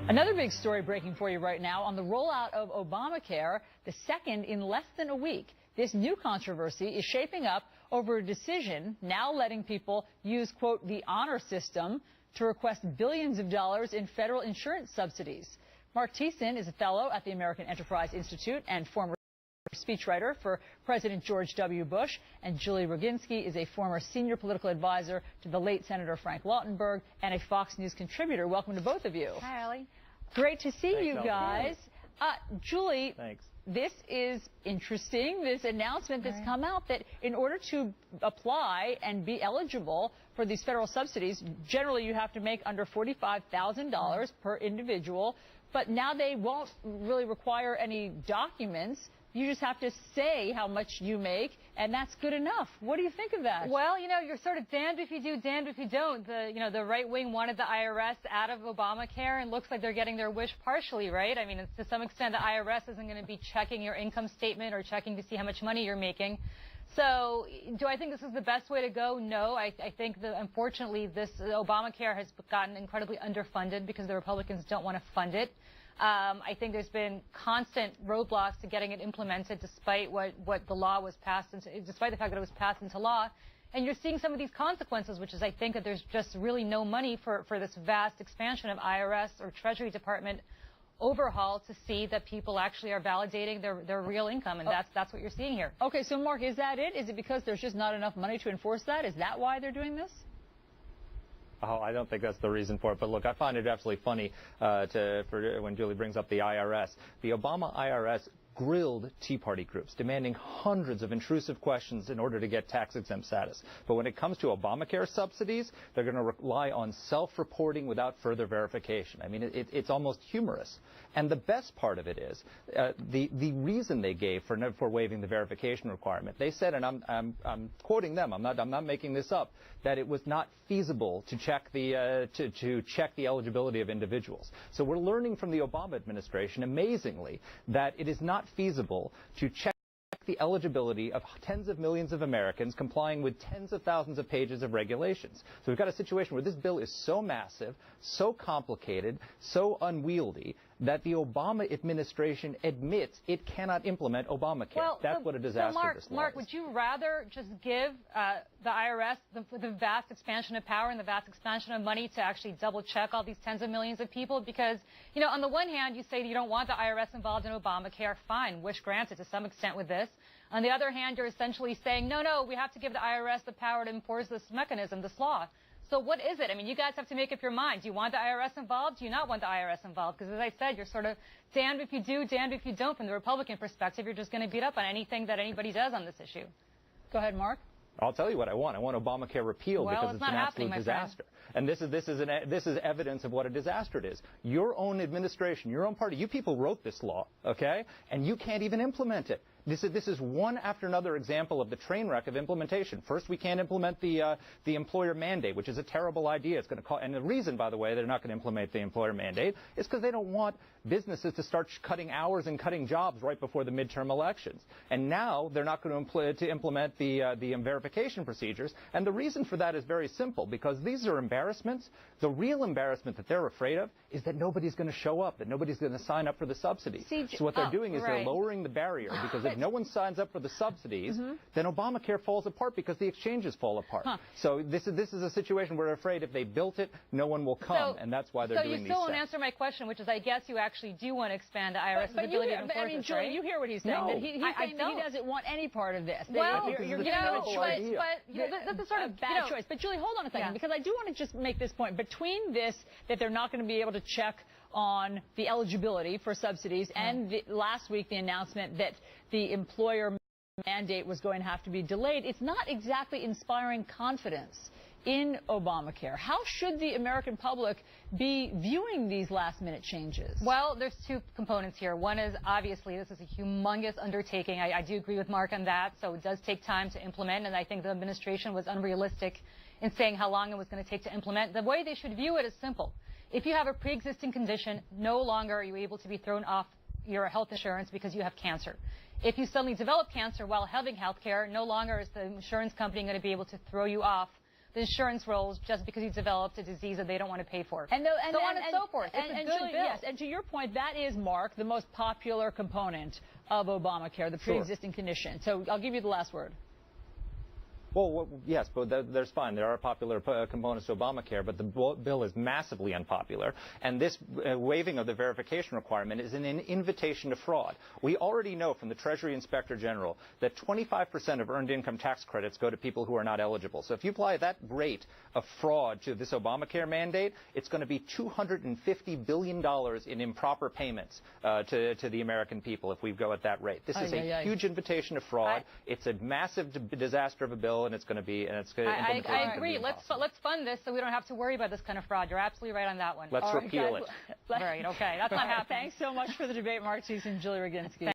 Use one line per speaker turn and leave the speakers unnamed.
Another big story breaking for you right now on the rollout of Obamacare, the second in less than a week. This new controversy is shaping up over a decision now letting people use, quote, the honor system to request billions of dollars in federal insurance subsidies. Mark Thiessen is a fellow at the American Enterprise Institute and former speechwriter for President George W. Bush, and Julie Roginski is a former senior political advisor to the late Senator Frank Lautenberg and a Fox News contributor. Welcome to both of you.
Hi, Allie.
Great to see you guys. Julie,
thanks.
This is interesting, this announcement that's come out that in order to apply and be eligible for these federal subsidies, generally you have to make under $45,000 per individual, but now they won't really require any documents. You just have to say how much you make, and that's good enough. What do you think of that?
Well, you know, you're sort of damned if you do, damned if you don't. The right wing wanted the IRS out of Obamacare, and looks like they're getting their wish partially, right? I mean, to some extent, the IRS isn't going to be checking your income statement or checking to see how much money you're making. So, do I think this is the best way to go? No. I think that, unfortunately, this Obamacare has gotten incredibly underfunded because the Republicans don't want to fund it. I think there's been constant roadblocks to getting it implemented, despite what the law was passed into, despite the fact that it was passed into law. And you're seeing some of these consequences, which is I think that there's just really no money for this vast expansion of IRS or Treasury Department overhaul to see that people actually are validating their real income, and that's what you're seeing here.
Okay, so Mark, is that it? Is it because there's just not enough money to enforce that? Is that why they're doing this?
Oh, I don't think that's the reason for it. But look, I find it absolutely funny when Julie brings up the IRS. The Obama IRS grilled Tea Party groups, demanding hundreds of intrusive questions in order to get tax-exempt status. But when it comes to Obamacare subsidies, they're going to rely on self-reporting without further verification. I mean, it's almost humorous. And the best part of it is the reason they gave for waiving the verification requirement. They said, and I'm quoting them, I'm not making this up, that it was not feasible to check the eligibility of individuals. So we're learning from the Obama administration, amazingly, that it is not feasible to check the eligibility of tens of millions of Americans complying with tens of thousands of pages of regulations. So we've got a situation where this bill is so massive, so complicated, so unwieldy that the Obama administration admits it cannot implement Obamacare.
Well,
that's what a disaster this law is.
Mark, would you rather just give the IRS the vast expansion of power and the vast expansion of money to actually double-check all these tens of millions of people? Because, you know, on the one hand, you say that you don't want the IRS involved in Obamacare. Fine, wish granted to some extent with this. On the other hand, you're essentially saying, no, we have to give the IRS the power to enforce this mechanism, this law. So what is it? I mean, you guys have to make up your mind. Do you want the IRS involved? Do you not want the IRS involved? Because as I said, you're sort of damned if you do, damned if you don't. From the Republican perspective, you're just going to beat up on anything that anybody does on this issue.
Go ahead, Mark.
I'll tell you what I want. I want Obamacare repealed because it's an absolute disaster. And this is evidence of what a disaster it is. Your own administration, your own party, you people wrote this law, okay? And you can't even implement it. This is one after another example of the train wreck of implementation. First, we can't implement the employer mandate, which is a terrible idea. It's going to cause, and the reason, by the way, they're not going to implement the employer mandate is because they don't want businesses to start cutting hours and cutting jobs right before the midterm elections. And now they're not going to implement the verification procedures. And the reason for that is very simple, because these are embarrassments. The real embarrassment that they're afraid of is that nobody's going to show up, that nobody's going to sign up for the subsidies. So what they're doing is they're lowering the barrier, because if no one signs up for the subsidies, then Obamacare falls apart because the exchanges fall apart. So this is a situation where we're afraid if they built it, no one will come, and that's why they're doing these steps.
So you still won't answer my question, which is I guess you actually do want to expand the IRS's ability to enforce this,
I mean, Julie, you hear what he's saying.
No.
That he's saying that he doesn't want any part of this.
Well,
you're
giving
him a choice.
That's a sort of
bad choice. But Julie, hold on a second, because I do want to just make this point. Between this, that they're not going to be able to check on the eligibility for subsidies, and last week the announcement that the employer mandate was going to have to be delayed, it's not exactly inspiring confidence in Obamacare. How should the American public be viewing these last-minute changes?
Well, there's two components here. One is, obviously, this is a humongous undertaking. I do agree with Mark on that, so it does take time to implement, and I think the administration was unrealistic in saying how long it was going to take to implement. The way they should view it is simple. If you have a pre-existing condition, no longer are you able to be thrown off your health insurance because you have cancer. If you suddenly develop cancer while having health care, no longer is the insurance company going to be able to throw you off the insurance rolls just because he's developed a disease that they don't want to pay for.
And
so on and so forth. It's a good bill.
Yes, and to your point, that is, Mark, the most popular component of Obamacare, the pre-existing condition. So I'll give you the last word.
Well, yes, but there's fine. There are popular components to Obamacare, but the bill is massively unpopular. And this waiving of the verification requirement is an invitation to fraud. We already know from the Treasury Inspector General that 25% of earned income tax credits go to people who are not eligible. So if you apply that rate of fraud to this Obamacare mandate, it's going to be $250 billion in improper payments to the American people if we go at that rate. This is a huge invitation to fraud. It's a massive disaster of a bill. And it's going to be, and it's going to.
I agree. Let's fund this so we don't have to worry about this kind of fraud. You're absolutely right on that one.
Let's repeal it.
Right. Okay. That's not happening.
Thanks so much for the debate, Mark Teese and Julie Roginski.